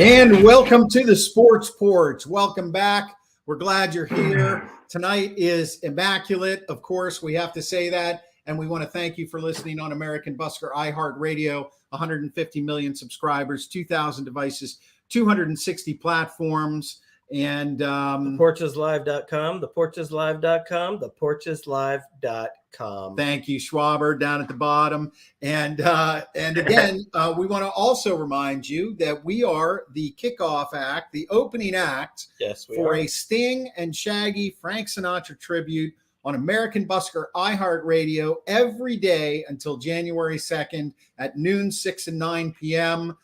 And welcome to the Sports Porch. Welcome back. We're glad you're here. Tonight is immaculate. Of course, we have to say that. And we want to thank you for listening on American Busker iHeartRadio, 150 million subscribers, 2,000 devices, 260 platforms. And theporchislive.com, theporchislive.com, theporchislive.com. Thank you, Schwaber, down at the bottom. And again, we want to also remind you that we are the kickoff act, the opening act for a Sting and Shaggy Frank Sinatra tribute on American Busker iHeartRadio every day until January 2nd at noon, 6 and 9 p.m.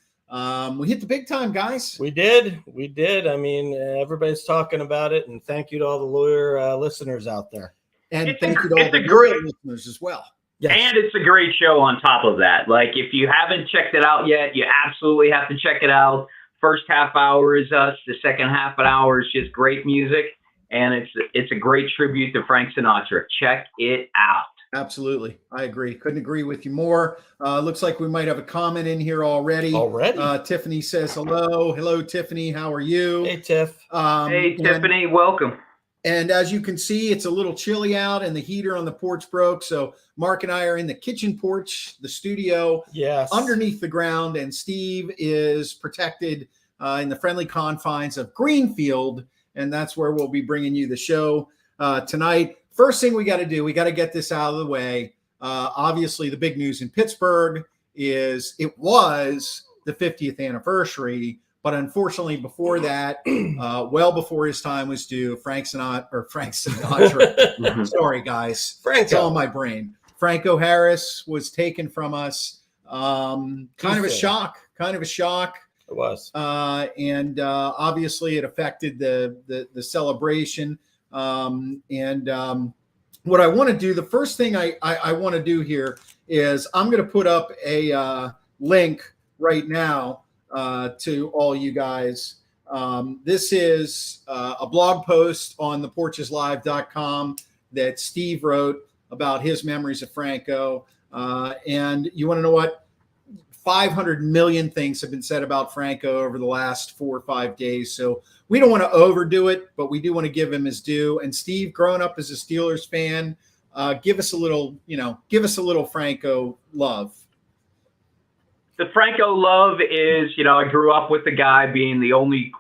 We hit the big time, guys. We did. I mean, everybody's talking about it, and thank you to all the lawyer listeners out there. And thank you to all the great listeners as well. Yes. And it's a great show on top of that. Like, if you haven't checked it out yet, you absolutely have to check it out. First half hour is us. The second half an hour is just great music. And it's a great tribute to Frank Sinatra. Check it out. Absolutely. I agree. Couldn't agree with you more. Looks like we might have a comment in here already. Tiffany says hello. Hello, Tiffany. How are you? Hey, Tiff. Hey, Tiffany. Welcome. And as you can see, it's a little chilly out and the heater on the porch broke. So Mark and I are in the kitchen porch, the studio, underneath the ground. And Steve is protected in the friendly confines of Greenfield. And that's where we'll be bringing you the show tonight. First thing we got to do, we got to get this out of the way. Obviously, the big news in Pittsburgh is it was the 50th anniversary. But unfortunately, before that, well before his time was due, Frank Sinatra. Sorry, guys. It's all in my brain. Franco Harris was taken from us. Kind of a shock. It was. And obviously, it affected the celebration. What I want to do, the first thing I want to do here is I'm going to put up a link right now to all you guys. This is a blog post on theporchislive.com that Steve wrote about his memories of Franco. And you want to know what? 500 million things have been said about Franco over the last 4 or 5 days. So we don't want to overdo it, but we do want to give him his due. And Steve, growing up as a Steelers fan, give us a little Franco love. The Franco love is, I grew up with the guy being the only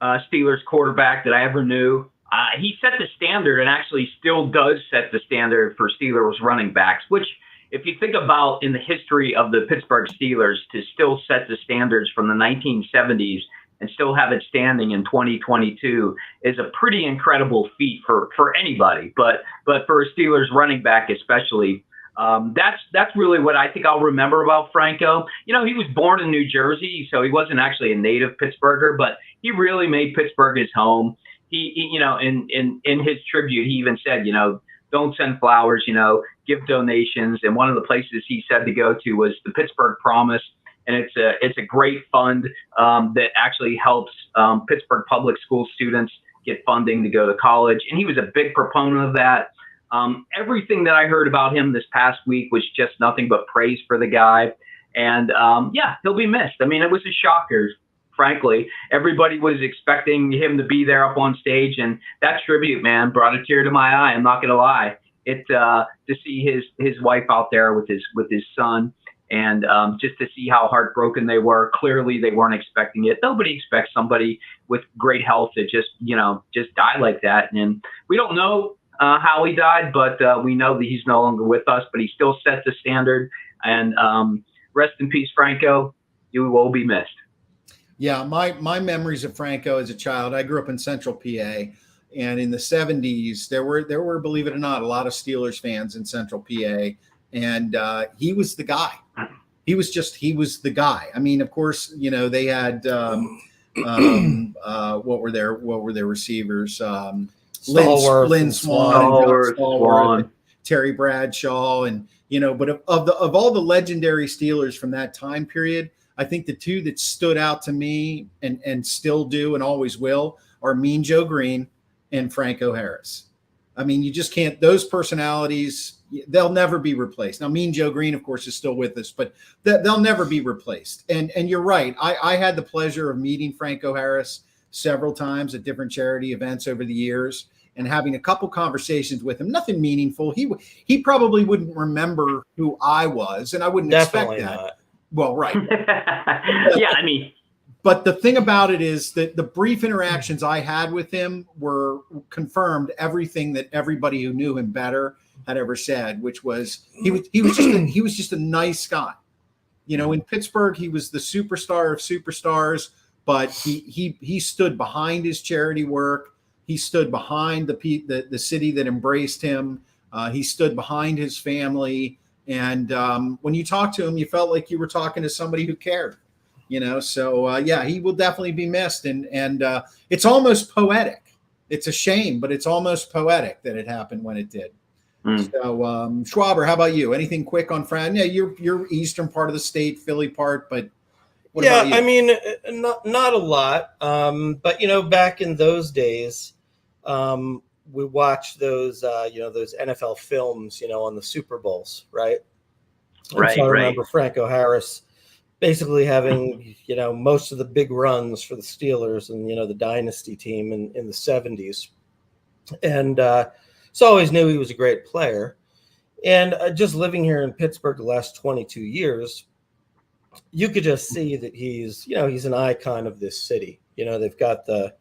Steelers quarterback that I ever knew. He set the standard and actually still does set the standard for Steelers running backs, which, if you think about in the history of the Pittsburgh Steelers, to still set the standards from the 1970s and still have it standing in 2022 is a pretty incredible feat for anybody, but for a Steelers running back especially. That's really what I think I'll remember about Franco. He was born in New Jersey, so he wasn't actually a native Pittsburgher, but he really made Pittsburgh his home. He in his tribute, he even said, don't send flowers, give donations. And one of the places he said to go to was the Pittsburgh Promise. And it's a great fund that actually helps Pittsburgh public school students get funding to go to college. And he was a big proponent of that. Everything that I heard about him this past week was just nothing but praise for the guy. And he'll be missed. I mean, it was a shocker, frankly. Everybody was expecting him to be there up on stage. And that tribute, man, brought a tear to my eye. I'm not going to lie. To see his wife out there with his son, and just to see how heartbroken they were. Clearly, they weren't expecting it. Nobody expects somebody with great health to just die like that. And we don't know how he died, but we know that he's no longer with us, but he still set the standard. And rest in peace, Franco. You will be missed. Yeah, my memories of Franco as a child, I grew up in Central PA. And in the 70s, there were, believe it or not, a lot of Steelers fans in Central PA. And he was the guy. He was the guy. I mean, of course, they had What were their receivers? Stallworth Lynn and Swan, Stallworth, Swan. and Terry Bradshaw, and but of all the legendary Steelers from that time period, I think the two that stood out to me and still do and always will are Mean Joe Green and Franco Harris. I mean, you just can't, those personalities, they'll never be replaced. Now, Mean Joe Green, of course, is still with us, but they'll never be replaced. And you're right. I had the pleasure of meeting Franco Harris several times at different charity events over the years and having a couple conversations with him. Nothing meaningful. He probably wouldn't remember who I was, and I wouldn't Definitely expect that. not. Well, right. Yeah, I mean, but the thing about it is that the brief interactions I had with him were confirmed everything that everybody who knew him better had ever said, which was he was just a nice guy. In Pittsburgh, he was the superstar of superstars, but he stood behind his charity work. He stood behind the city that embraced him. He stood behind his family. And when you talked to him, you felt like you were talking to somebody who cared. So he will definitely be missed, and it's almost poetic. It's a shame, but it's almost poetic that it happened when it did. So Schwaber, how about you? Anything quick on Fran? Yeah, you're eastern part of the state, Philly part, but what about you? I mean, not a lot, but back in those days, we watched those those NFL films, on the Super Bowls, right? Right. So I remember Franco Harris basically having, most of the big runs for the Steelers and, the dynasty team in the 70s. And so I always knew he was a great player. And just living here in Pittsburgh the last 22 years, you could just see that he's an icon of this city. They've got the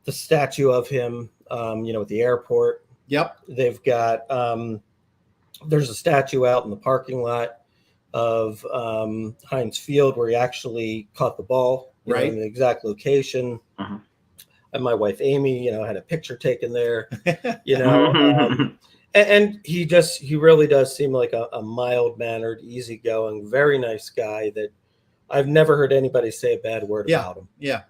statue of him, at the airport. Yep. They've got, there's a statue out in the parking lot of Heinz Field where he actually caught the ball, right, in the exact location. Uh-huh. And my wife Amy, had a picture taken there. And he really does seem like a mild-mannered, easygoing, very nice guy that I've never heard anybody say a bad word about him. Yeah.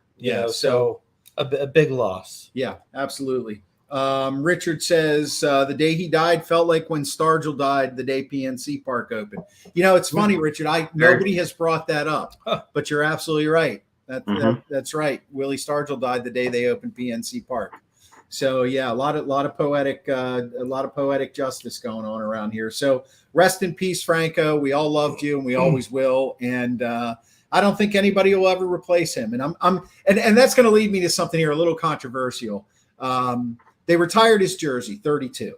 So a big loss. Yeah, absolutely. Richard says the day he died felt like when Stargell died the day PNC Park opened. It's funny, Richard. Nobody has brought that up, but you're absolutely right. That's right. Willie Stargell died the day they opened PNC Park. So yeah, a lot of poetic justice going on around here. So rest in peace, Franco. We all loved you, and we always will. And I don't think anybody will ever replace him. And and that's going to lead me to something here a little controversial. They retired his jersey, 32.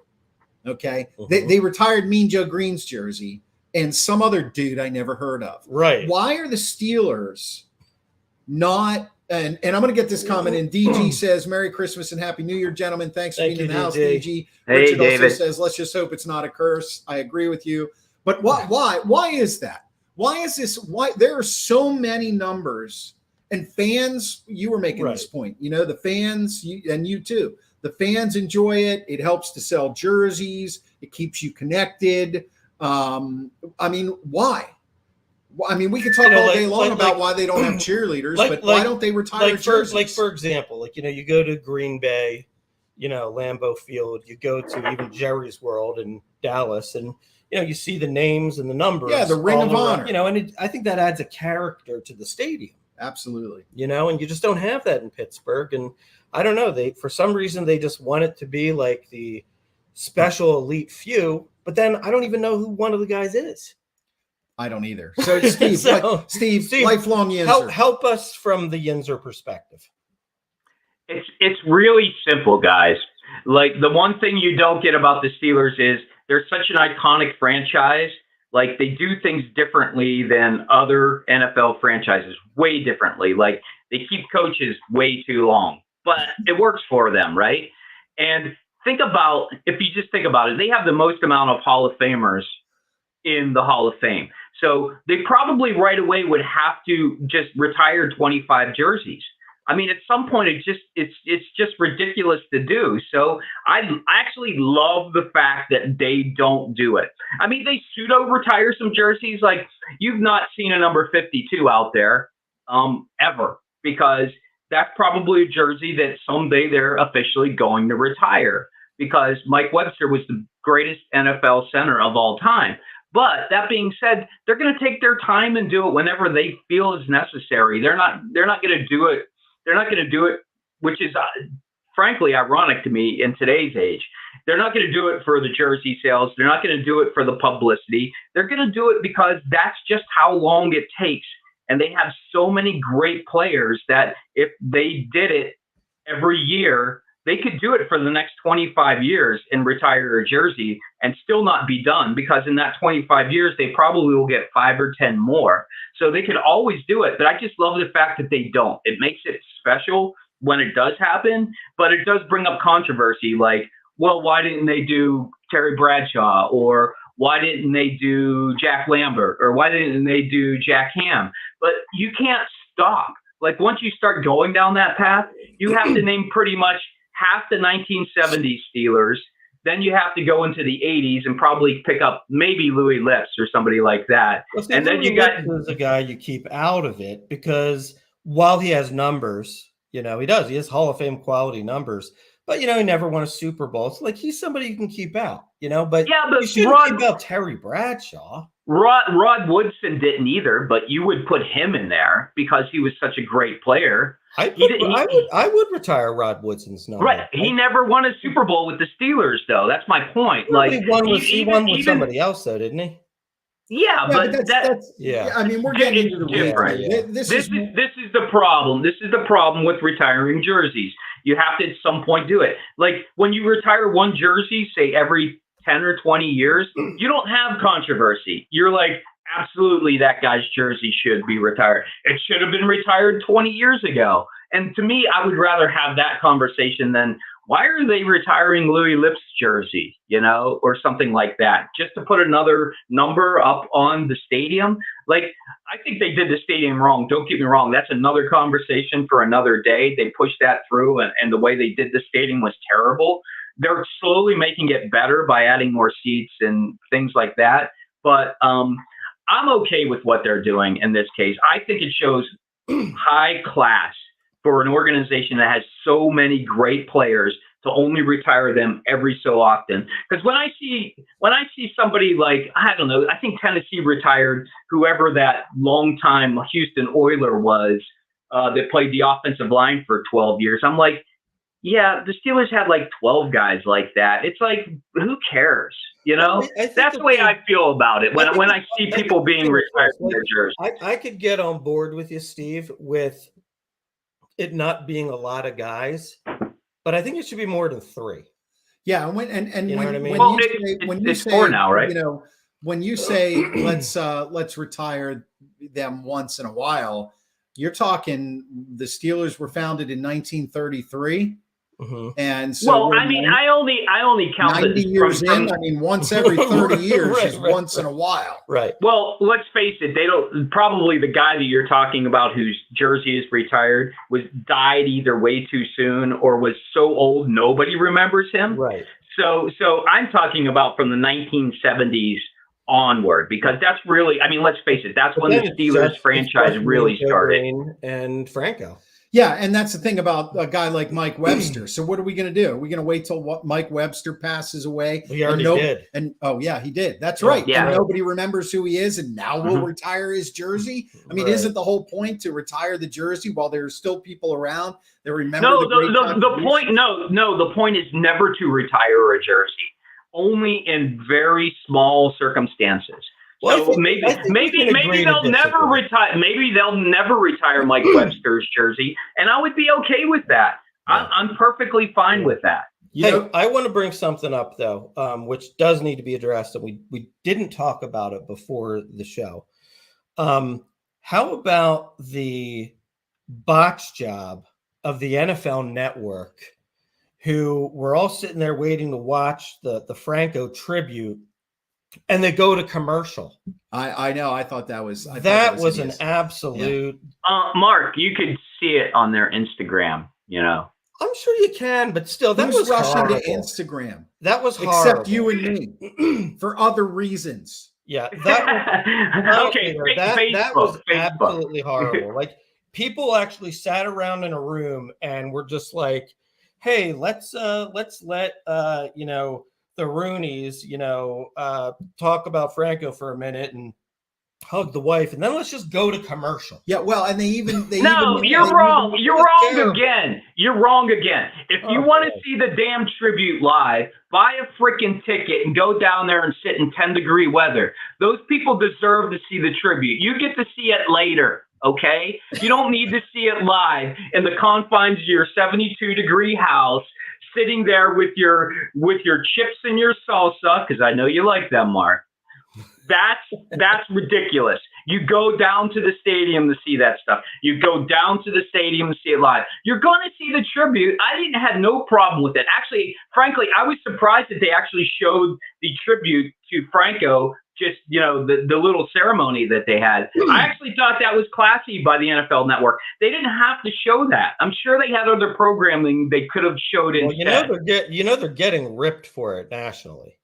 Okay. They retired Mean Joe Green's jersey and some other dude I never heard of. Right. Why are the Steelers not, and I'm going to get this comment in. DG says, Merry Christmas and Happy New Year, gentlemen. Thanks for being in the house, DG. Hey, Richard David. also says, let's just hope it's not a curse. I agree with you. But why is that? Why is this? Why there are so many numbers and fans, you were making this point, the fans, and you too. The fans enjoy it. It helps to sell jerseys. It keeps you connected. I mean, why? I mean, we could talk all day long about why they don't have cheerleaders, but why don't they retire jerseys? For example, you go to Green Bay, Lambeau Field, you go to even Jerry's World in Dallas, and you see the names and the numbers. Yeah, the Ring of Honor. And I think that adds a character to the stadium. Absolutely. And you just don't have that in Pittsburgh. And I don't know, for some reason they just want it to be like the special elite few, but then I don't even know who one of the guys is. I don't either. So Steve, Steve, lifelong Yinzer. Help us from the Yinzer perspective. It's really simple, guys. Like, the one thing you don't get about the Steelers is they're such an iconic franchise. Like, they do things differently than other NFL franchises, way differently. Like, they keep coaches way too long, but it works for them, right? And if you just think about it, they have the most amount of Hall of Famers in the Hall of Fame. So they probably right away would have to just retire 25 jerseys. I mean, at some point, it's just ridiculous to do. So I actually love the fact that they don't do it. I mean, they pseudo retire some jerseys. Like, you've not seen a number 52 out there ever, because that's probably a jersey that someday they're officially going to retire, because Mike Webster was the greatest NFL center of all time. But that being said, they're going to take their time and do it whenever they feel is necessary. They're not going to do it. They're not going to do it, which is frankly ironic to me in today's age. They're not going to do it for the jersey sales. They're not going to do it for the publicity. They're going to do it because that's just how long it takes. And they have so many great players that if they did it every year, they could do it for the next 25 years and retire a jersey and still not be done, because in that 25 years, they probably will get 5 or 10 more. So they could always do it. But I just love the fact that they don't. It makes it special when it does happen, but it does bring up controversy like, well, why didn't they do Terry Bradshaw, or why didn't they do Jack Lambert, or why didn't they do Jack Ham? But you can't stop. Like, once you start going down that path, you have to name pretty much half the 1970s Steelers. Then you have to go into the 80s and probably pick up maybe Louis Lips or somebody like that. Well, see, and then you got the guy you keep out of it, because while he has numbers, he has Hall of Fame quality numbers, but he never won a Super Bowl. It's like, he's somebody you can keep out, but you shouldn't keep out Terry Bradshaw. Rod Woodson didn't either, but you would put him in there because he was such a great player. I would retire Rod Woodson's number. Right. He never won a Super Bowl with the Steelers, though. That's my point. Like, he won with somebody else, though, didn't he? Yeah, but that's I mean, we're getting into the different. Yeah. This is the problem. This is the problem with retiring jerseys. You have to at some point do it. Like, when you retire one jersey, say every 10 or 20 years, you don't have controversy. You're like, absolutely, that guy's jersey should be retired. It should have been retired 20 years ago. And to me, I would rather have that conversation than, why are they retiring Louis Lips' jersey, or something like that, just to put another number up on the stadium? Like, I think they did the stadium wrong. Don't get me wrong. That's another conversation for another day. They pushed that through, and the way they did the stadium was terrible. They're slowly making it better by adding more seats and things like that. But I'm okay with what they're doing in this case. I think it shows high class for an organization that has so many great players to only retire them every so often. Because when I see somebody like, I don't know, I think Tennessee retired whoever that longtime Houston Oiler was that played the offensive line for 12 years. I'm like, yeah, the Steelers had like 12 guys like that. It's like, who cares? That's the way I feel about it when I see people being retired from their jerseys. I could get on board with you, Steve, with it not being a lot of guys, but I think it should be more than 3. Yeah, what I mean? When you say 4 now, right? When you say let's retire them once in a while, you're talking the Steelers were founded in 1933. Mm-hmm. And so, I only count 90 years in. I mean, once every 30 years is once in a while. Right. Well, let's face it. They don't. Probably the guy that you're talking about, whose jersey is retired, died either way too soon or was so old nobody remembers him. Right. So I'm talking about from the 1970s onward, because that's really. I mean, let's face it. That's when the Steelers franchise really started. And Franco. Yeah, and that's the thing about a guy like Mike Webster. So what are we going to do? Are we going to wait till Mike Webster passes away? He already did. And he did. That's right. Yeah. And nobody remembers who he is, and now we'll retire his jersey. I mean, isn't the whole point to retire the jersey while there's still people around that remember? The point is never to retire a jersey. Only in very small circumstances. Well, so maybe they'll never retire. Maybe they'll never retire Mike Webster's jersey, and I would be okay with that. Yeah. I'm perfectly fine with that. I want to bring something up though, which does need to be addressed, and we didn't talk about it before the show. How about the box job of the NFL Network, who were all sitting there waiting to watch the Franco tribute? And they go to commercial. I know. I thought that was an absolute. Yeah. Mark, you could see it on their Instagram. I'm sure you can, but still, that was rushing horrible. to Instagram. That was horrible. Except you and me, for other reasons. Yeah. That was, okay. that was absolutely horrible. Like, people actually sat around in a room and were just like, hey, let's let the Rooneys, talk about Franco for a minute and hug the wife, and then let's just go to commercial. Yeah, well, and you're wrong. You're wrong again. You're wrong again. If you want to see the damn tribute live, buy a freaking ticket and go down there and sit in 10-degree weather. Those people deserve to see the tribute. You get to see it later. Okay, you don't need to see it live in the confines of your 72-degree house, sitting there with your chips and your salsa, because I know you like them, Mark. That's ridiculous. You go down to the stadium to see that stuff. You go down to the stadium to see it live. You're going to see the tribute. I had no problem with it. Actually, frankly, I was surprised that they actually showed the tribute to Franco, just, the little ceremony that they had. I actually thought that was classy by the NFL Network. They didn't have to show that. I'm sure they had other programming they could have showed instead. They're getting ripped for it nationally.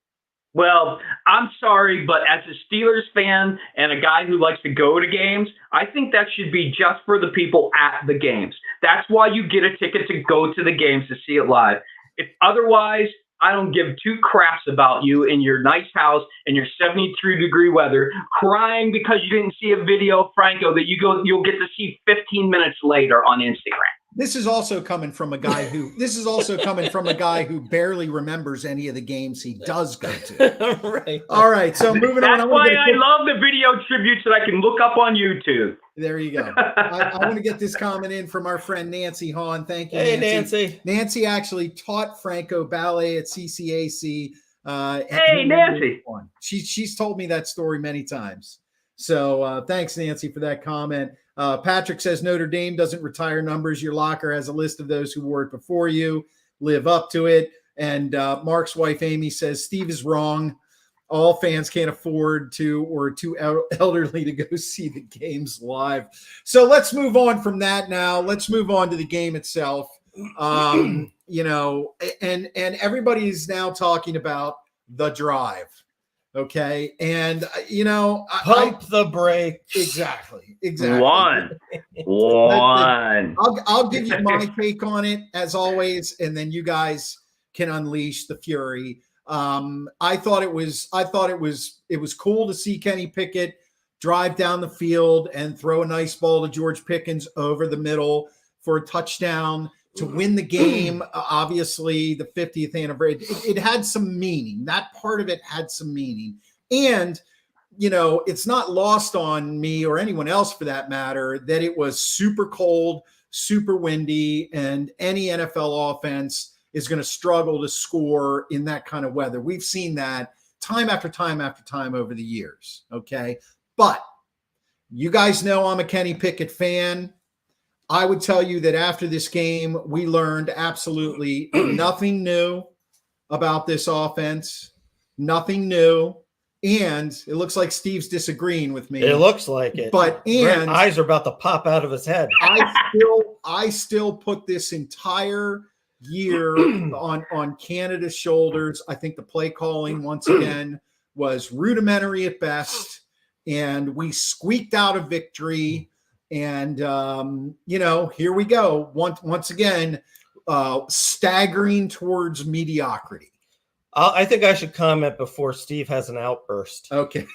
Well, I'm sorry, but as a Steelers fan and a guy who likes to go to games, I think that should be just for the people at the games. That's why you get a ticket to go to the games, to see it live. If otherwise, I don't give two craps about you in your nice house in your 73-degree weather, crying because you didn't see a video of Franco that you'll get to see 15 minutes later on Instagram. This is also coming from a guy who barely remembers any of the games he does go to. Right. All right. So moving on. That's why I love the video tributes that I can look up on YouTube. There you go. I want to get this comment in from our friend Nancy Hahn. Thank you, Nancy. Nancy actually taught Franco ballet at CCAC. Hey, Nancy. She's told me that story many times. So thanks, Nancy, for that comment. Patrick says Notre Dame doesn't retire numbers. Your locker has a list of those who wore it before you. Live up to it. And Mark's wife, Amy, says Steve is wrong. All fans can't afford to or are too elderly to go see the games live. So let's move on from that now. Let's move on to the game itself. And everybody's now talking about the drive. Okay. And, pump the brakes. Exactly. One. I'll give you my take on it as always. And then you guys can unleash the fury. I thought it was cool to see Kenny Pickett drive down the field and throw a nice ball to George Pickens over the middle for a touchdown to win the game. Obviously, the 50th anniversary, it had some meaning. That part of it had some meaning. And, it's not lost on me or anyone else for that matter that it was super cold, super windy, and any NFL offense is going to struggle to score in that kind of weather. We've seen that time after time after time over the years. Okay. But you guys know I'm a Kenny Pickett fan. I would tell you that after this game, we learned absolutely nothing new about this offense, nothing new. And it looks like Steve's disagreeing with me. It looks like it. But Brent's eyes are about to pop out of his head. I still put this entire year on Canada's shoulders. I think the play calling once again was rudimentary at best, and we squeaked out a victory. And here we go once again, staggering towards mediocrity. I think I should comment before Steve has an outburst. Okay.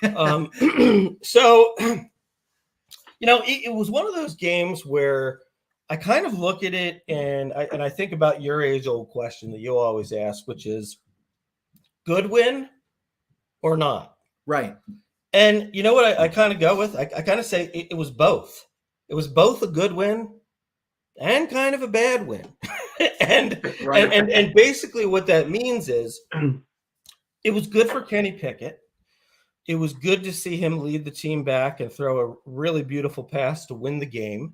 So, it was one of those games where I kind of look at it and I think about your age-old question that you always ask, which is good win or not? Right. And you know what I kind of go with? I kind of say it was both. It was both a good win and kind of a bad win. and basically what that means is it was good for Kenny Pickett. It was good to see him lead the team back and throw a really beautiful pass to win the game.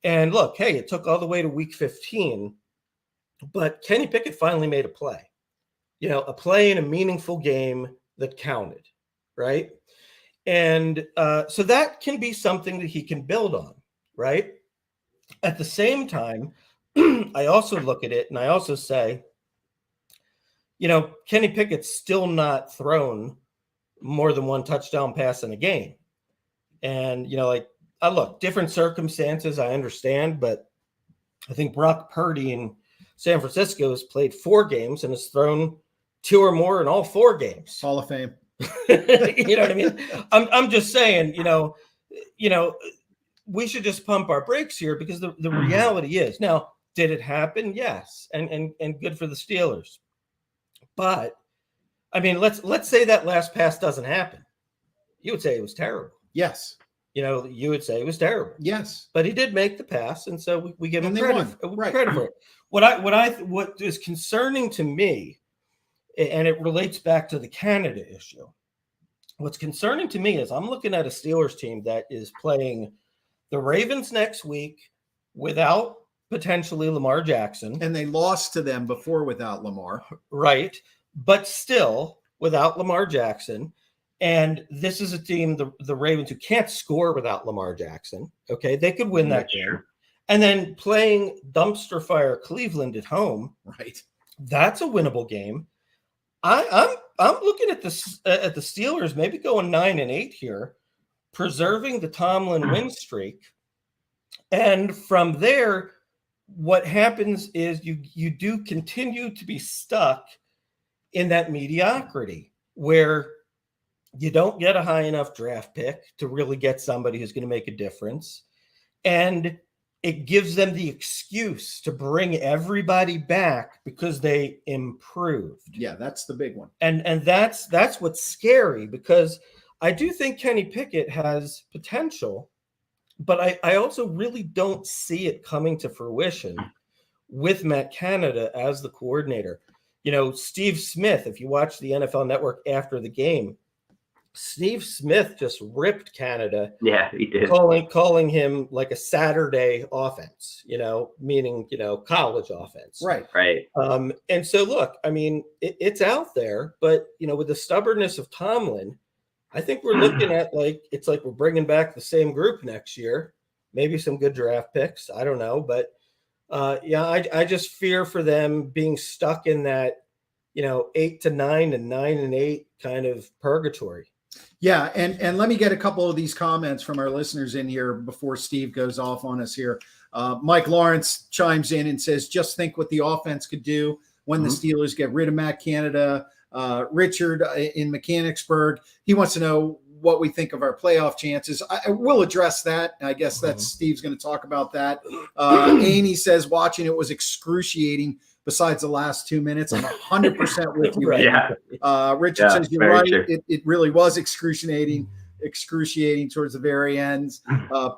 And look, hey, it took all the way to week 15, but Kenny Pickett finally made a play. A play in a meaningful game that counted, right? And so that can be something that he can build on, right? At the same time, I also look at it and I also say, Kenny Pickett's still not thrown more than one touchdown pass in a game. And, look, different circumstances, I understand, but I think Brock Purdy in San Francisco has played 4 games and has thrown 2 or more in all 4 games. Hall of Fame. You know what I mean? I'm just saying, we should just pump our brakes here, because the reality is, now, did it happen? Yes. And good for the Steelers. But I mean, let's say that last pass doesn't happen. You would say it was terrible. Yes. You would say it was terrible. Yes. But he did make the pass, and so we give him credit for it. What is concerning to me, and it relates back to the Canada issue. What's concerning to me is I'm looking at a Steelers team that is playing the Ravens next week without potentially Lamar Jackson. And they lost to them before without Lamar. Right. But still without Lamar Jackson. And this is a team, the Ravens, who can't score without Lamar Jackson. Okay. They could win that game. And then playing dumpster fire Cleveland at home. Right. That's a winnable game. I'm looking at the Steelers maybe going 9-8 here, preserving the Tomlin win streak. And from there, what happens is you do continue to be stuck in that mediocrity where you don't get a high enough draft pick to really get somebody who's going to make a difference. And it gives them the excuse to bring everybody back because they improved. Yeah, that's the big one. And that's what's scary, because I do think Kenny Pickett has potential, but I also really don't see it coming to fruition with Matt Canada as the coordinator. Steve Smith, if you watch the NFL Network after the game, Steve Smith just ripped Canada. Yeah, he did. Calling him like a Saturday offense, meaning, college offense. Right. Right. And so, look, I mean, it's out there, but, with the stubbornness of Tomlin, I think we're looking at it's like we're bringing back the same group next year, maybe some good draft picks. I don't know. But I just fear for them being stuck in that, 8-9 and 9-8 kind of purgatory. Yeah, and let me get a couple of these comments from our listeners in here before Steve goes off on us here. Mike Lawrence chimes in and says, just think what the offense could do when the Steelers get rid of Matt Canada. Richard in Mechanicsburg, he wants to know what we think of our playoff chances. I will address that. I guess that's Steve's going to talk about that. Amy says, watching it was excruciating besides the last 2 minutes. I'm 100% with you. Right. Yeah. Richard says, you're right. True. It really was excruciating towards the very end.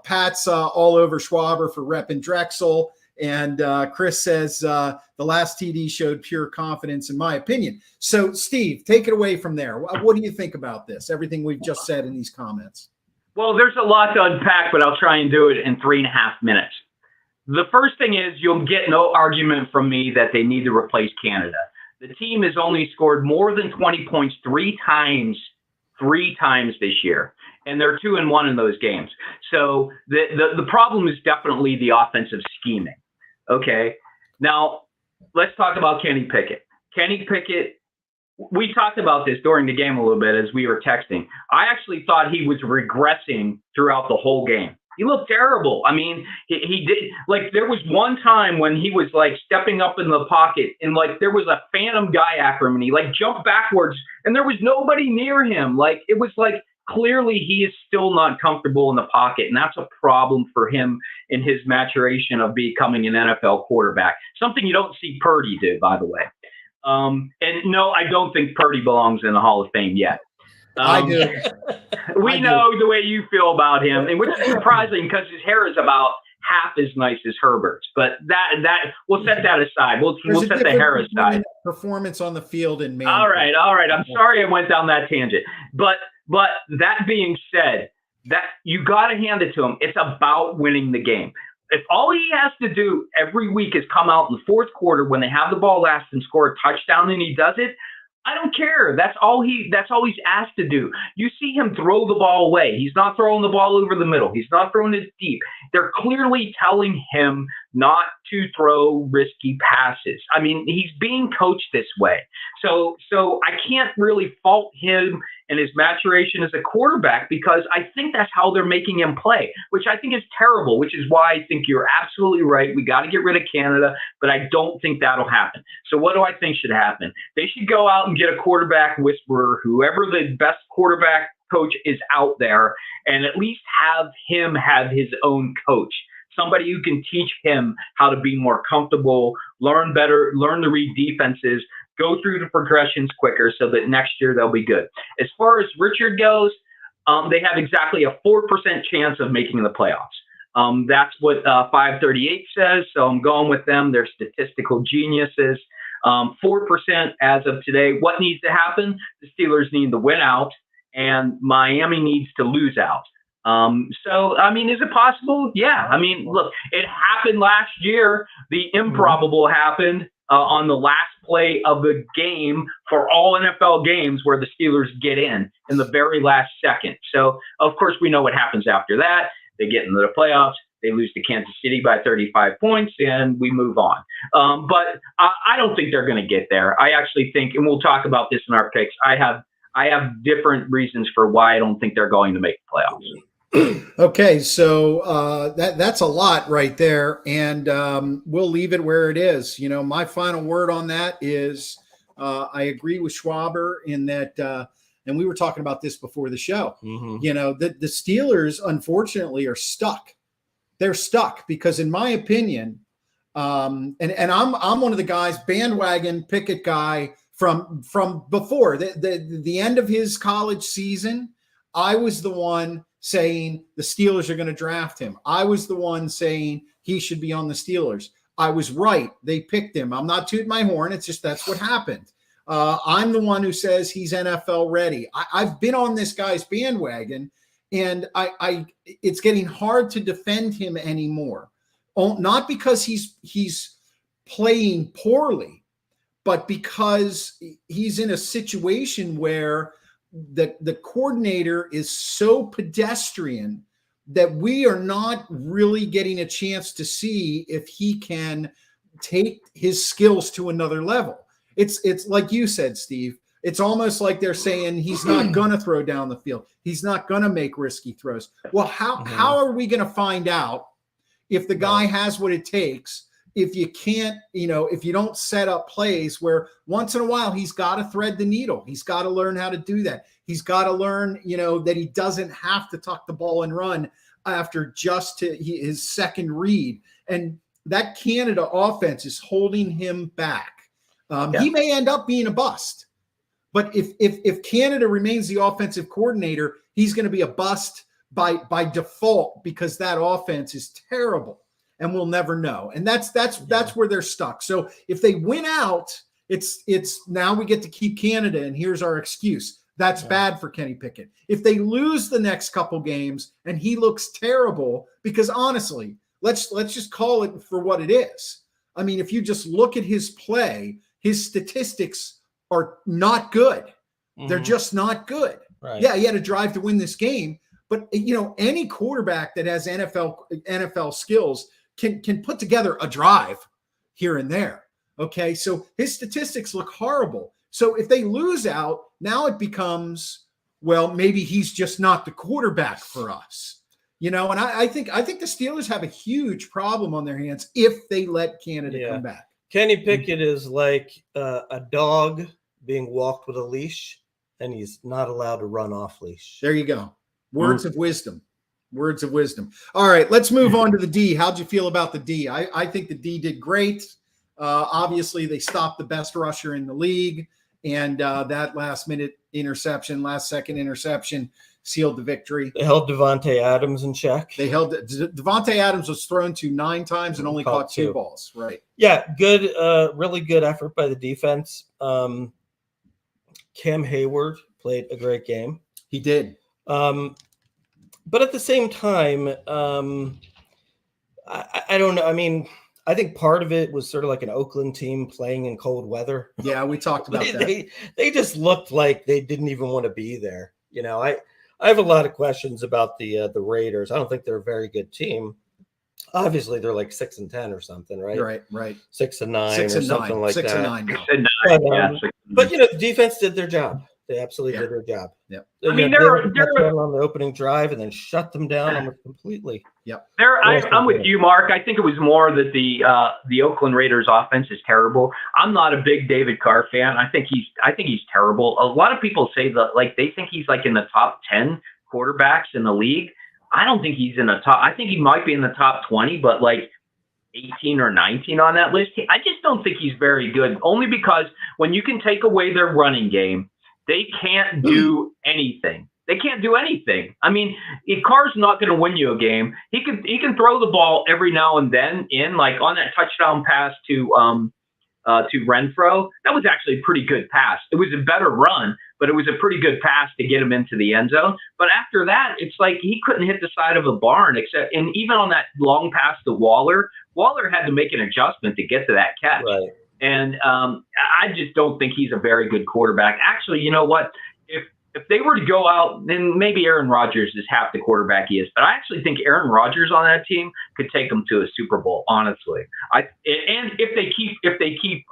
Pat's all over Schwaber for repping Drexel. And Chris says the last TD showed pure confidence, in my opinion. So, Steve, take it away from there. What do you think about this? Everything we've just said in these comments. Well, there's a lot to unpack, but I'll try and do it in 3.5 minutes. The first thing is you'll get no argument from me that they need to replace Canada. The team has only scored more than 20 points three times this year, and they're 2-1 in those games. So the problem is definitely the offensive scheming. Okay, now let's talk about Kenny Pickett. Kenny Pickett, we talked about this during the game a little bit as we were texting. I actually thought he was regressing throughout the whole game. He looked terrible. I mean, he did, there was one time when he was stepping up in the pocket and there was a phantom guy after him and he jumped backwards and there was nobody near him. It was clearly he is still not comfortable in the pocket, and that's a problem for him in his maturation of becoming an NFL quarterback. Something you don't see Purdy do, by the way. And no, I don't think Purdy belongs in the Hall of Fame yet. I do. We know the way you feel about him, and which is surprising because his hair is about half as nice as Herbert's. But that we'll set that aside. We'll set the hair aside. Performance on the field in Maine. All right. I'm sorry I went down that tangent. But that being said, that you got to hand it to him. It's about winning the game. If all he has to do every week is come out in the fourth quarter when they have the ball last and score a touchdown, and he does it, I don't care. That's all he's asked to do. You see him throw the ball away. He's not throwing the ball over the middle. He's not throwing it deep. They're clearly telling him not to throw risky passes. I mean, he's being coached this way. So I can't really fault him and his maturation as a quarterback, because I think that's how they're making him play, which I think is terrible, which is why I think you're absolutely right. We got to get rid of Canada, but I don't think that'll happen. So what do I think should happen? They should go out and get a quarterback whisperer, whoever the best quarterback coach is out there, and at least have him have his own coach. Somebody who can teach him how to be more comfortable, learn better, learn to read defenses, go through the progressions quicker so that next year they'll be good. As far as Richard goes, they have exactly a 4% chance of making the playoffs. That's what 538 says, so I'm going with them. They're statistical geniuses. 4% as of today. What needs to happen? The Steelers need to win out, and Miami needs to lose out. So, I mean, is it possible? Yeah. I mean, look, it happened last year. The improbable happened on the last play of the game for all NFL games, where the Steelers get in the very last second. So, of course, we know what happens after that. They get into the playoffs. They lose to Kansas City by 35 points, and we move on. But I don't think they're going to get there. I actually think, and we'll talk about this in our picks, I have different reasons for why I don't think they're going to make the playoffs. Okay, so that's a lot right there, and we'll leave it where it is. You know, my final word on that is I agree with Schwaber in that, and we were talking about this before the show. You know, the Steelers, unfortunately, are stuck. They're stuck because, in my opinion, and I'm one of the guys, bandwagon Pickett guy from before the end of his college season. I was the one saying the Steelers are going to draft him. I was the one saying he should be on the Steelers. I was right. They picked him. I'm not tooting my horn. It's just that's what happened. I'm the one who says he's NFL ready. I've been on this guy's bandwagon, and it's getting hard to defend him anymore. Not because he's playing poorly, but because he's in a situation where the coordinator is so pedestrian that we are not really getting a chance to see if he can take his skills to another level. It's like you said, Steve. It's almost like they're saying he's not going to throw down the field. He's not going to make risky throws. Well, how are we going to find out if the guy has what it takes? If you can't, if you don't set up plays where once in a while he's got to thread the needle. He's got to learn how to do that. He's got to learn, that he doesn't have to tuck the ball and run after just his second read. And that Canada offense is holding him back. He may end up being a bust. But if Canada remains the offensive coordinator, he's going to be a bust by default because that offense is terrible. And we'll never know. And that's where they're stuck. So if they win out, it's now we get to keep Canada, and here's our excuse. That's bad for Kenny Pickett. If they lose the next couple games and he looks terrible, because honestly, let's just call it for what it is. I mean, if you just look at his play, his statistics are not good. They're just not good. Right. Yeah, he had a drive to win this game, but any quarterback that has NFL skills can put together a drive here and there. Okay. So his statistics look horrible. So if they lose out, now it becomes, well, maybe he's just not the quarterback for us, and I think the Steelers have a huge problem on their hands if they let Canada come back. Kenny Pickett is like a dog being walked with a leash, and he's not allowed to run off leash. There you go. Words of wisdom. Words of wisdom. All right, let's move on to the D. How'd you feel about the D? I think the D did great. Obviously, they stopped the best rusher in the league, and that last-second interception sealed the victory. They held Devontae Adams in check. Devontae Adams was thrown to 9 times and only caught 2 balls. Right. Yeah, good, really good effort by the defense. Cam Hayward played a great game. He did. But at the same time, I don't know. I mean, I think part of it was sort of like an Oakland team playing in cold weather. Yeah, we talked about that. They just looked like they didn't even want to be there. I have a lot of questions about the Raiders. I don't think they're a very good team. Obviously, they're like 6-10 or something, right? Right. 6-9 or something like that. 6-9. But the defense did their job. They absolutely Yeah. did their job. Yep. I mean, they they're on the opening drive and then shut them down almost completely. Yep. I'm with you, Mark. I think it was more that the Oakland Raiders offense is terrible. I'm not a big David Carr fan. I think he's terrible. A lot of people say that they think he's like in the top 10 quarterbacks in the league. I don't think he's in the top. I think he might be in the top 20, but like 18 or 19 on that list. I just don't think he's very good, only because when you can take away their running game, they can't do anything. They can't do anything. I mean, if Carr's not going to win you a game, he can throw the ball every now and then in, like on that touchdown pass to Renfro. That was actually a pretty good pass. It was a better run, but it was a pretty good pass to get him into the end zone. But after that, it's like he couldn't hit the side of a barn, and even on that long pass to Waller had to make an adjustment to get to that catch. Right. And I just don't think he's a very good quarterback. Actually, you know what? If they were to go out, then maybe Aaron Rodgers is half the quarterback he is. But I actually think Aaron Rodgers on that team could take them to a Super Bowl. Honestly, and if they keep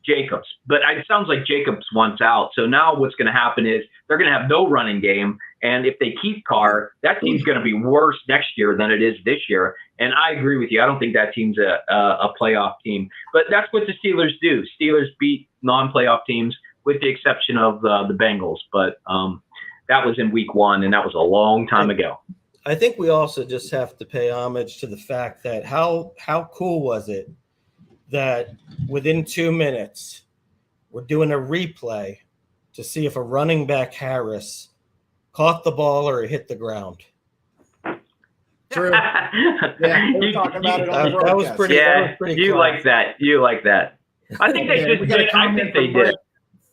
Jacobs, but it sounds like Jacobs wants out. So now what's going to happen is they're going to have no running game. And if they keep Carr, that team's going to be worse next year than it is this year. And I agree with you. I don't think that team's a playoff team. But that's what the Steelers do. Steelers beat non-playoff teams, with the exception of the Bengals. But that was in week 1, and that was a long time ago. I think we also just have to pay homage to the fact that how cool was it that within 2 minutes we're doing a replay to see if a running back Harris caught the ball or hit the ground. True. Yeah, we were talking about it on the That was broadcast. pretty. Yeah, that was pretty you cool. like that. You like that. I think they just we got did. a I comment think they from did.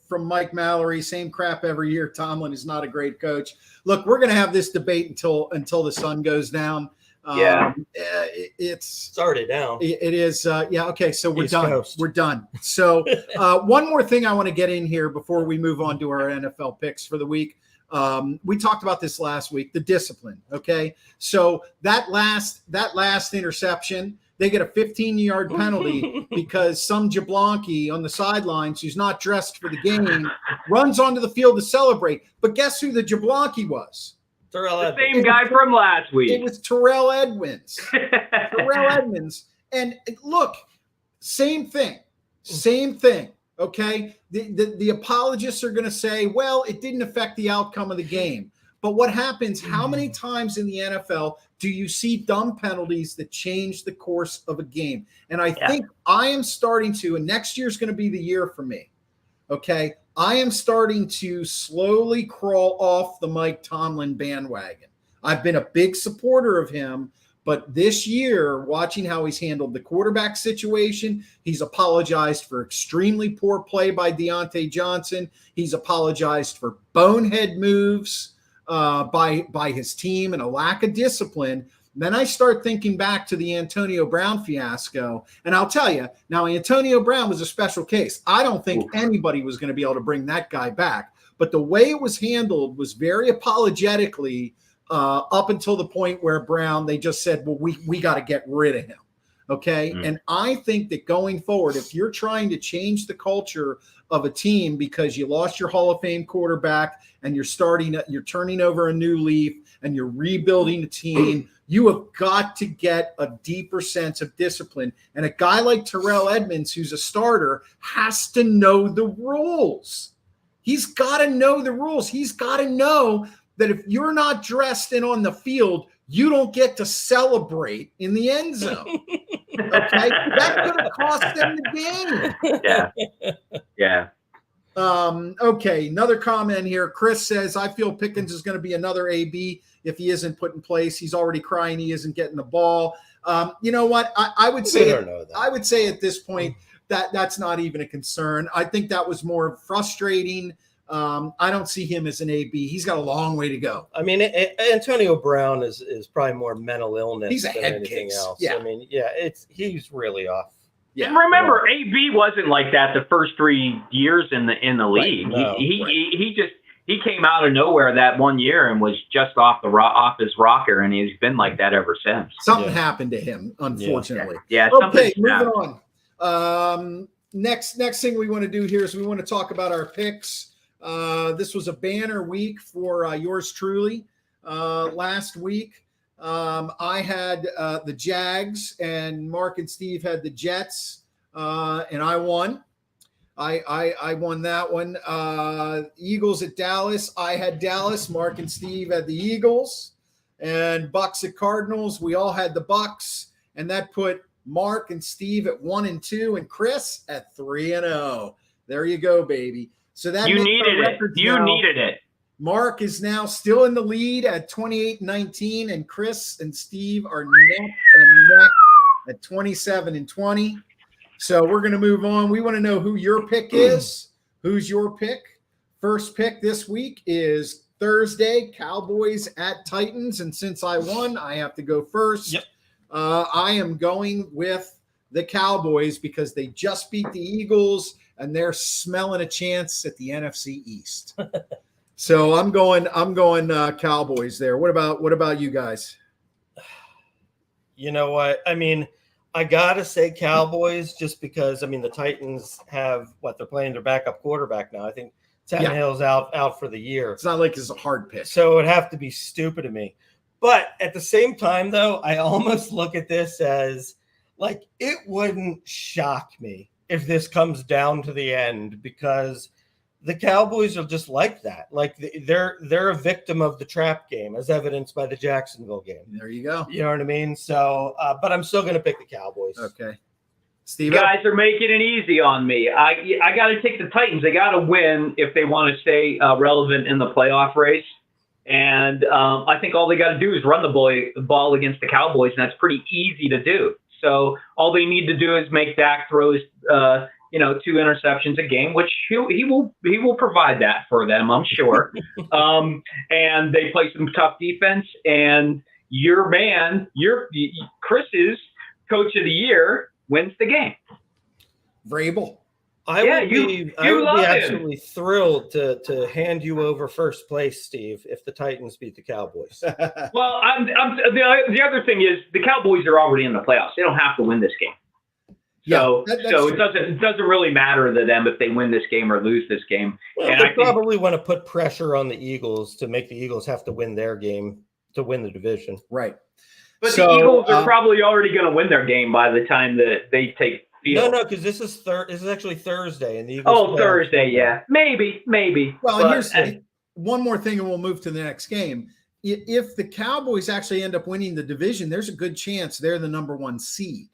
From Mike Mallory, same crap every year. Tomlin is not a great coach. Look, we're going to have this debate until the sun goes down. It's already down. It is. Yeah. Okay. So we're East done. Coast. We're done. So one more thing I want to get in here before we move on to our NFL picks for the week. We talked about this last week, the discipline. Okay. So that last interception, they get a 15-yard penalty because some Jablonski on the sidelines who's not dressed for the game runs onto the field to celebrate. But guess who the Jablonski was? The same guy from last week. It was Terrell Edmonds. Terrell Edmonds. And look, same thing. Okay. The apologists are going to say, well, it didn't affect the outcome of the game. But what happens, how many times in the NFL do you see dumb penalties that change the course of a game? And I think I am starting to, and next year's going to be the year for me. Okay. I am starting to slowly crawl off the Mike Tomlin bandwagon. I've been a big supporter of him, but this year, watching how he's handled the quarterback situation, he's apologized for extremely poor play by Deontay Johnson. He's apologized for bonehead moves by his team and a lack of discipline. Then I start thinking back to the Antonio Brown fiasco. And I'll tell you, now Antonio Brown was a special case. I don't think anybody was going to be able to bring that guy back. But the way it was handled was very apologetically up until the point where Brown, they just said, well, we got to get rid of him. Okay. And I think that going forward, if you're trying to change the culture of a team because you lost your Hall of Fame quarterback and you're turning over a new leaf and you're rebuilding the team, you have got to get a deeper sense of discipline. And a guy like Terrell Edmonds, who's a starter, has to know the rules. He's got to know the rules. He's got to know that if you're not dressed and on the field, you don't get to celebrate in the end zone. Okay? That could have cost them the game. Yeah. Okay, another comment here. Chris says, I feel Pickens is going to be another AB if he isn't put in place. He's already crying he isn't getting the ball. You know what? I would say at this point that's not even a concern. I think that was more frustrating. I don't see him as an AB. He's got a long way to go. I mean, Antonio Brown is probably more mental illness He's a than head anything case. else. Yeah. I mean, he's really off. Yeah. And remember, AB wasn't like that the first 3 years in the league. Right. No, he came out of nowhere that one year and was just off his rocker, and he's been like that ever since. Something happened to him, unfortunately. Yeah. Okay, moving on. Next thing we want to do here is we want to talk about our picks. This was a banner week for yours truly. Last week, I had the Jags, and Mark and Steve had the Jets, and I won. I won that one. Eagles at Dallas. I had Dallas. Mark and Steve had the Eagles. And Bucks at Cardinals. We all had the Bucks, and that put Mark and Steve at 1-2, and Chris at 3-0. There you go, baby. So that you needed it. You needed it. Mark is now still in the lead at 28-19, and Chris and Steve are neck and neck at 27-20. So we're going to move on. We want to know who your pick is. Who's your pick? First pick this week is Thursday, Cowboys at Titans. And since I won, I have to go first. Yep. I am going with the Cowboys because they just beat the Eagles, and they're smelling a chance at the NFC East. So I'm going Cowboys there. What about you guys? You know what? I mean, I gotta say Cowboys just because the Titans have they're playing their backup quarterback now. I think Tannehill's out for the year. It's not like it's a hard pick. So it would have to be stupid of me. But at the same time, though, I almost look at this as it wouldn't shock me if this comes down to the end, because the Cowboys are just like that. They're a victim of the trap game, as evidenced by the Jacksonville game. There you go. You know what I mean? So, but I'm still going to pick the Cowboys. Okay. Steve, you guys are making it easy on me. I got to take the Titans. They got to win if they want to stay relevant in the playoff race. And I think all they got to do is run the ball against the Cowboys, and that's pretty easy to do. So all they need to do is make Dak throw his, 2 interceptions a game, which he will provide that for them, I'm sure. And they play some tough defense. And your man, Chris's coach of the year, wins the game. Vrabel. I would be absolutely thrilled to hand you over first place, Steve, if the Titans beat the Cowboys. Well, the other thing is the Cowboys are already in the playoffs. They don't have to win this game. So, it doesn't really matter to them if they win this game or lose this game. Well, and they probably want to put pressure on the Eagles to make the Eagles have to win their game to win the division. Right. But the Eagles are probably already going to win their game by the time that they take. No, because this is actually Thursday, and the Eagles. Oh, Thursday, yeah, maybe. Well, and here's one more thing, and we'll move to the next game. If the Cowboys actually end up winning the division, there's a good chance they're the number 1 seed.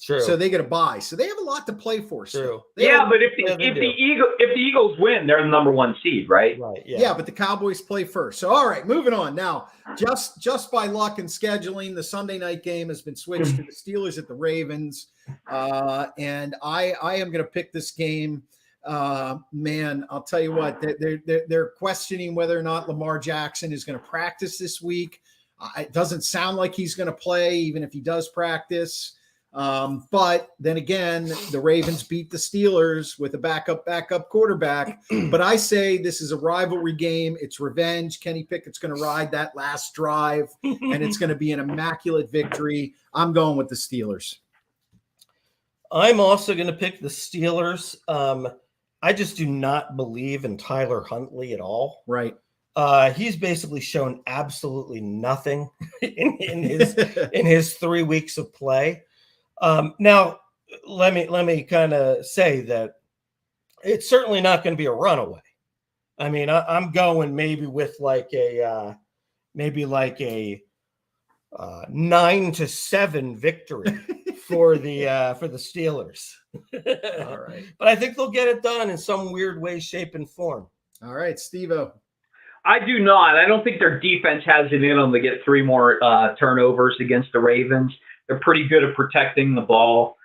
True. So they get a bye. So they have a lot to play for. True. Yeah, but if the Eagles win, they're the number 1 seed, right? Right. Yeah, but the Cowboys play first. So all right, moving on now. Just by luck and scheduling, the Sunday night game has been switched to the Steelers at the Ravens, and I am going to pick this game. Man, I'll tell you what, they're questioning whether or not Lamar Jackson is going to practice this week. It doesn't sound like he's going to play, even if he does practice. But then again, the Ravens beat the Steelers with a backup quarterback. But I say this is a rivalry game. It's revenge. Kenny Pickett's going to ride that last drive, and it's going to be an immaculate victory. I'm going with the Steelers. I'm also going to pick the Steelers. I just do not believe in Tyler Huntley at all. Right. He's basically shown absolutely nothing in his 3 weeks of play. Now, let me kind of say that it's certainly not going to be a runaway. I mean, I'm going maybe with like a 9-7 victory for the Steelers. All right, but I think they'll get it done in some weird way, shape, and form. All right, Steve-O. I do not. I don't think their defense has it in them to get 3 more turnovers against the Ravens. They're pretty good at protecting the ball.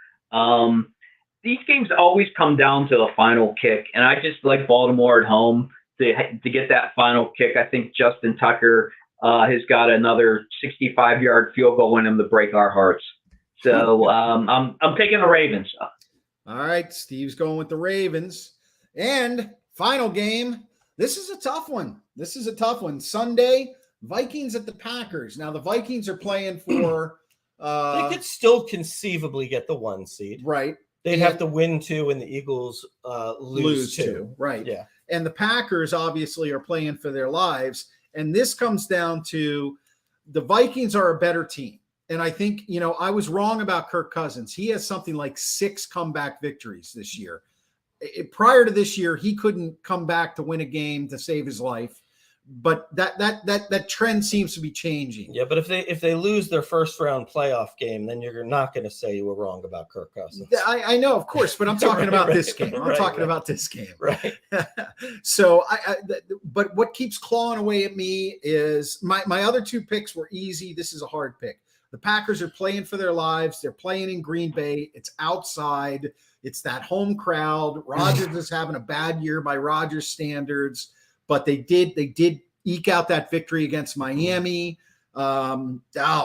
These games always come down to the final kick, and I just like Baltimore at home to get that final kick. I think Justin Tucker has got another 65-yard field goal in him to break our hearts. So I'm taking the Ravens. All right, Steve's going with the Ravens. And final game. This is a tough one. Sunday, Vikings at the Packers. Now the Vikings are playing for. They could still conceivably get the 1 seed. Right. They'd have to win 2 and the Eagles lose 2. Right. Yeah. And the Packers obviously are playing for their lives. And this comes down to the Vikings are a better team. And I think, I was wrong about Kirk Cousins. He has something like 6 comeback victories this year. Prior to this year, he couldn't come back to win a game to save his life. But that trend seems to be changing. Yeah, but if they lose their first round playoff game, then you're not going to say you were wrong about Kirk Cousins. I know, of course, but I'm talking about this game. I'm talking about this game. Right. So but what keeps clawing away at me is my other 2 picks were easy. This is a hard pick. The Packers are playing for their lives. They're playing in Green Bay. It's outside. It's that home crowd. Rodgers is having a bad year by Rodgers standards. But they did eke out that victory against Miami. Oh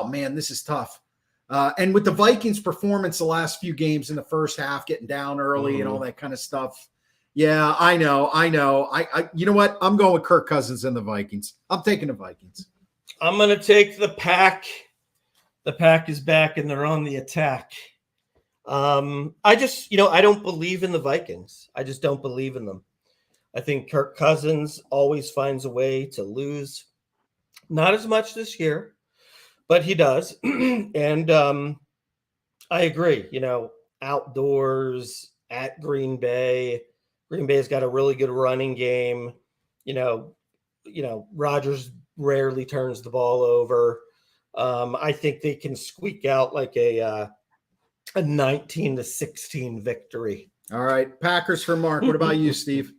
man, this is tough. And with the Vikings' performance the last few games in the first half, getting down early and all that kind of stuff. Yeah, I know. I you know what? I'm going with Kirk Cousins and the Vikings. I'm taking the Vikings. I'm going to take the Pack. The Pack is back and they're on the attack. I just, I don't believe in the Vikings. I just don't believe in them. I think Kirk Cousins always finds a way to lose. Not as much this year, but he does. And I agree, outdoors at Green Bay. Green Bay's got a really good running game. Rodgers rarely turns the ball over. I think they can squeak out like a 19-16 victory. All right. Packers for Mark. What about you, Steve?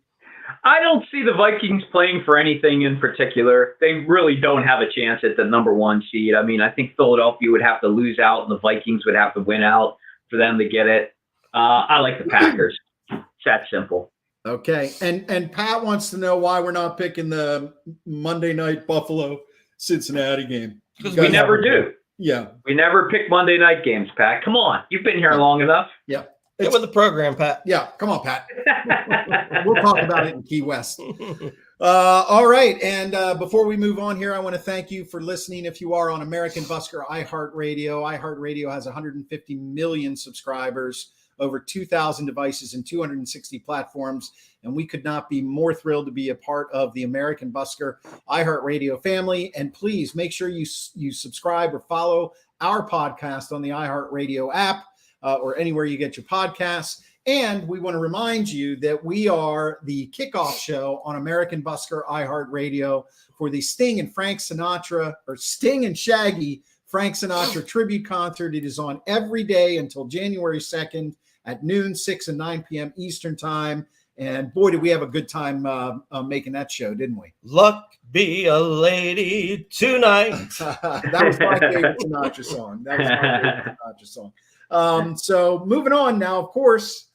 I don't see the Vikings playing for anything in particular. They really don't have a chance at the number 1 seed. I mean, I think Philadelphia would have to lose out and the Vikings would have to win out for them to get it. I like the Packers. It's that simple. Okay. And Pat wants to know why we're not picking the Monday night Buffalo Cincinnati game. Because we never do. Yeah. We never pick Monday night games, Pat. Come on. You've been here long enough. Yeah. Get with the program, Pat. Yeah. Come on, Pat. We'll talk about it in Key West. All right. And before we move on here, I want to thank you for listening. If you are on American Busker iHeartRadio has 150 million subscribers, over 2,000 devices and 260 platforms. And we could not be more thrilled to be a part of the American Busker iHeartRadio family. And please make sure you subscribe or follow our podcast on the iHeartRadio app or anywhere you get your podcasts. And we want to remind you that we are the kickoff show on American Busker iHeartRadio for the Sting and Shaggy Frank Sinatra tribute concert. It is on every day until January 2nd at noon, 6 and 9 p.m. Eastern time. And boy, did we have a good time making that show, didn't we? Luck be a lady tonight. That was my favorite Sinatra song. So moving on now, of course,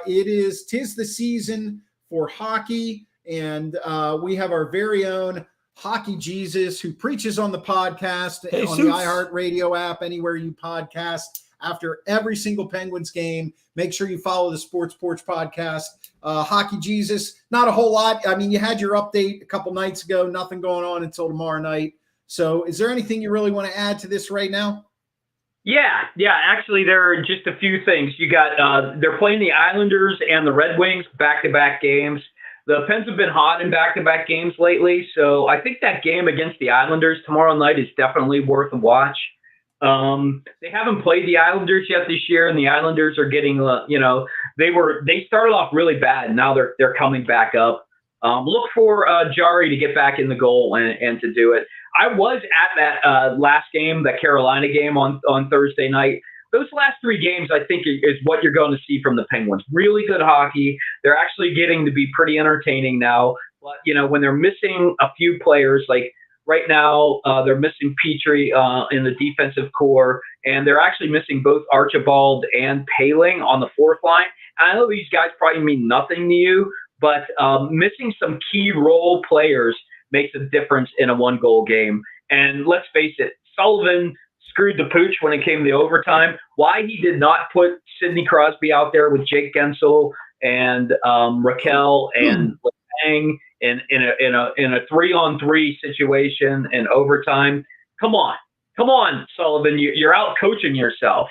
tis the season for hockey. And we have our very own Hockey Jesus who preaches on the podcast, on the iHeartRadio app, anywhere you podcast. After every single Penguins game, make sure you follow the Sports Porch podcast. Hockey Jesus, not a whole lot. I mean, you had your update a couple nights ago, nothing going on until tomorrow night. So is there anything you really want to add to this right now? Yeah. Actually, there are just a few things. You got they're playing the Islanders and the Red Wings back-to-back games. The Pens have been hot in back-to-back games lately, so I think that game against the Islanders tomorrow night is definitely worth a watch. They haven't played the Islanders yet this year, and the Islanders are getting, they started off really bad, and now they're coming back up. Look for Jari to get back in the goal and to do it. I was at that last game, that Carolina game on Thursday night. Those last 3 games, I think, is what you're going to see from the Penguins. Really good hockey. They're actually getting to be pretty entertaining now. But, when they're missing a few players, like right now, they're missing Petrie in the defensive core, and they're actually missing both Archibald and Paling on the 4th line. I know these guys probably mean nothing to you, but missing some key role players makes a difference in a 1-goal game. And let's face it, Sullivan screwed the pooch when it came to overtime. Why he did not put Sidney Crosby out there with Jake Gensel and Raquel and Letang in a 3-on-3 situation in overtime? Come on, Sullivan, you're out coaching yourself.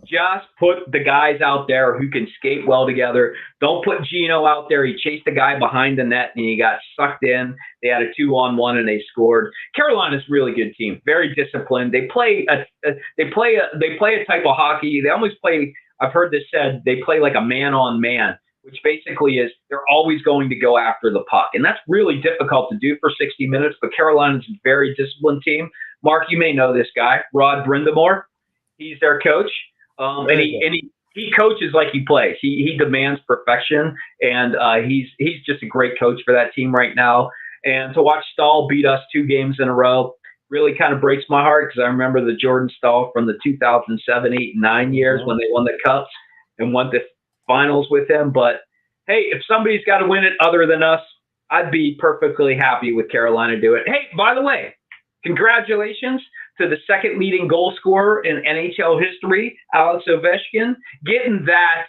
Just put the guys out there who can skate well together. Don't put Gino out there. He chased the guy behind the net and he got sucked in. They had a 2-on-1 and they scored. Carolina's a really good team, very disciplined. They play a type of hockey. They almost play. I've heard this said. They play like a man-on-man, which basically is they're always going to go after the puck, and that's really difficult to do for 60 minutes. But Carolina's a very disciplined team. Mark, you may know this guy, Rod Brindamore. He's their coach. And he coaches like he plays. He demands perfection, and he's just a great coach for that team right now. And to watch Stahl beat us 2 games in a row really kind of breaks my heart, because I remember the Jordan Stahl from the 2007, 8, and 9 years when they won the cups and won the finals with him. But hey, if somebody's got to win it other than us, I'd be perfectly happy with Carolina do it. Hey, by the way, congratulations to the second leading goal scorer in NHL history, Alex Ovechkin, getting that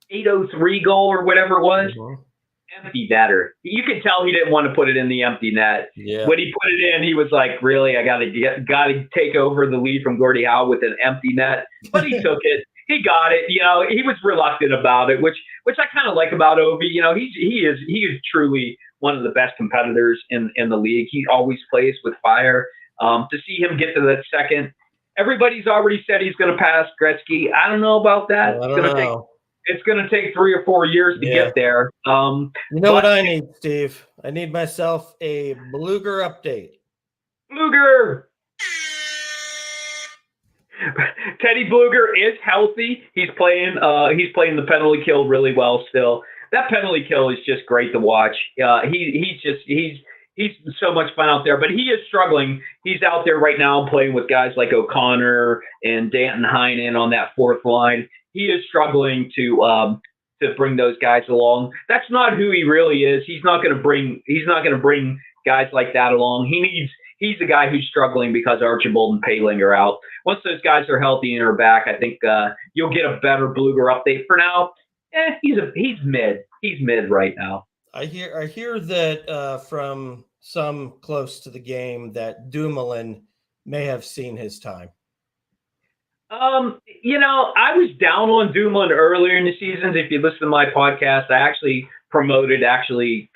803 goal or whatever it was. Empty netter. You could tell he didn't want to put it in the empty net. Yeah. When he put it in, he was like, "Really, I got to take over the lead from Gordie Howe with an empty net." But he took it. He got it. You know, he was reluctant about it, which I kind of like about Ovi. You know, he is truly one of the best competitors in the league. He always plays with fire. To see him get to that second, everybody's already said he's going to pass Gretzky. I don't know about that. It's going to take 3 or 4 years to get there. You know what I need, Steve? I need myself a Bluger update. Bluger! Teddy Bluger is healthy. He's playing the penalty kill really well still. That penalty kill is just great to watch. He's so much fun out there, but he is struggling. He's out there right now playing with guys like O'Connor and Danton Heinen on that fourth line. He is struggling to bring those guys along. That's not who he really is. He's not going to bring guys like that along. He's a guy who's struggling because Archibald and Paling are out. Once those guys are healthy and are back, I think you'll get a better Bluger update. For now, he's mid. He's mid right now. I hear that from some close to the game that Dumoulin may have seen his time. You know, I was down on Dumoulin earlier in the seasons. If you listen to my podcast, I actually promoted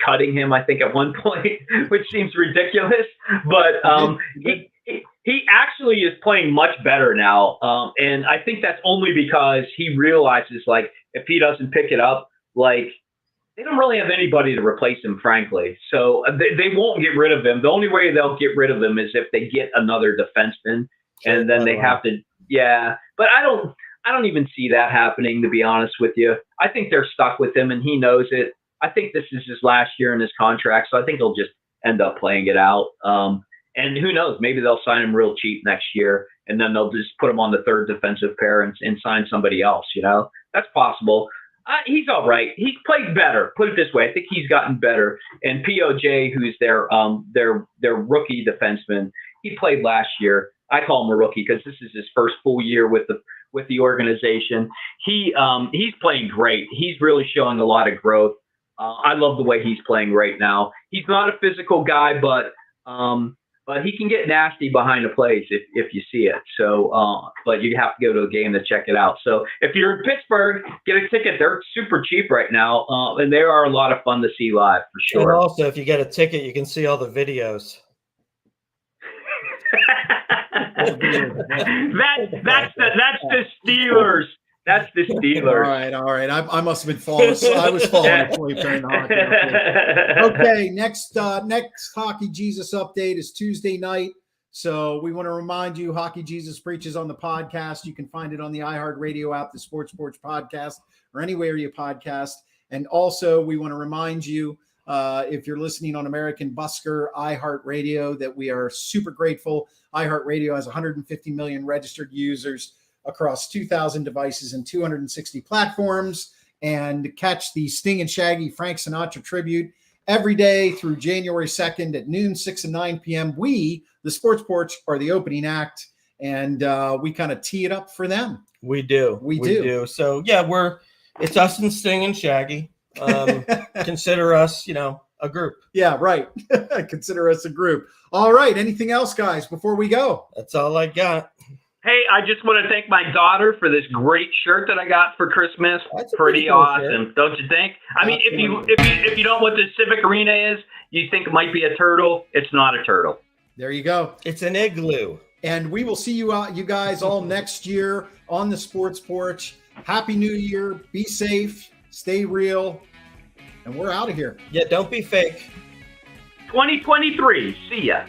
cutting him, I think, at one point, which seems ridiculous. But he actually is playing much better now. And I think that's only because he realizes, like, if he doesn't pick it up, like, they don't really have anybody to replace him, frankly. So they won't get rid of him. The only way they'll get rid of him is if they get another defenseman, and then they have to. Yeah, but I don't even see that happening, to be honest with you. I think they're stuck with him, and he knows it. I think this is his last year in his contract, so I think he'll just end up playing it out. And who knows? Maybe they'll sign him real cheap next year, and then they'll just put him on the third defensive pair and sign somebody else. You know, that's possible. He's all right. He's played better. Put it this way, I think he's gotten better. And POJ, who's their rookie defenseman, he played last year. I call him a rookie because this is his first full year with the organization. He's playing great. He's really showing a lot of growth. I love the way he's playing right now. He's not a physical guy, but he can get nasty behind the plays if you see it. So, but you have to go to a game to check it out. So if you're in Pittsburgh, get a ticket. They're super cheap right now, and they are a lot of fun to see live for sure. And also, if you get a ticket, you can see all the videos. That's the Steelers. That's the Steelers. All right. I must have been falling. I was falling asleep during the hockey. Okay, next Hockey Jesus update is Tuesday night. So we want to remind you, Hockey Jesus preaches on the podcast. You can find it on the iHeartRadio app, the Sports Porch podcast, or anywhere you podcast. And also, we want to remind you, if you're listening on American Busker, iHeartRadio, that we are super grateful. iHeartRadio has 150 million registered users across 2,000 devices and 260 platforms. And catch the Sting and Shaggy Frank Sinatra tribute every day through January 2nd at noon, 6 and 9 p.m. We, the Sports Porch, are the opening act, and we kind of tee it up for them. We do. We do. So, yeah, it's us and Sting and Shaggy. Consider us, a group. Yeah, right. Consider us a group. All right. Anything else, guys, before we go? That's all I got. Hey, I just want to thank my daughter for this great shirt that I got for Christmas. That's a Pretty cool awesome, shirt. don't you think? I mean, if you don't know what the Civic Arena is, you think it might be a turtle. It's not a turtle. There you go. It's an igloo. And we will see you guys all next year on the Sports Porch. Happy New Year. Be safe. Stay real. And we're out of here. Yeah, don't be fake. 2023. See ya.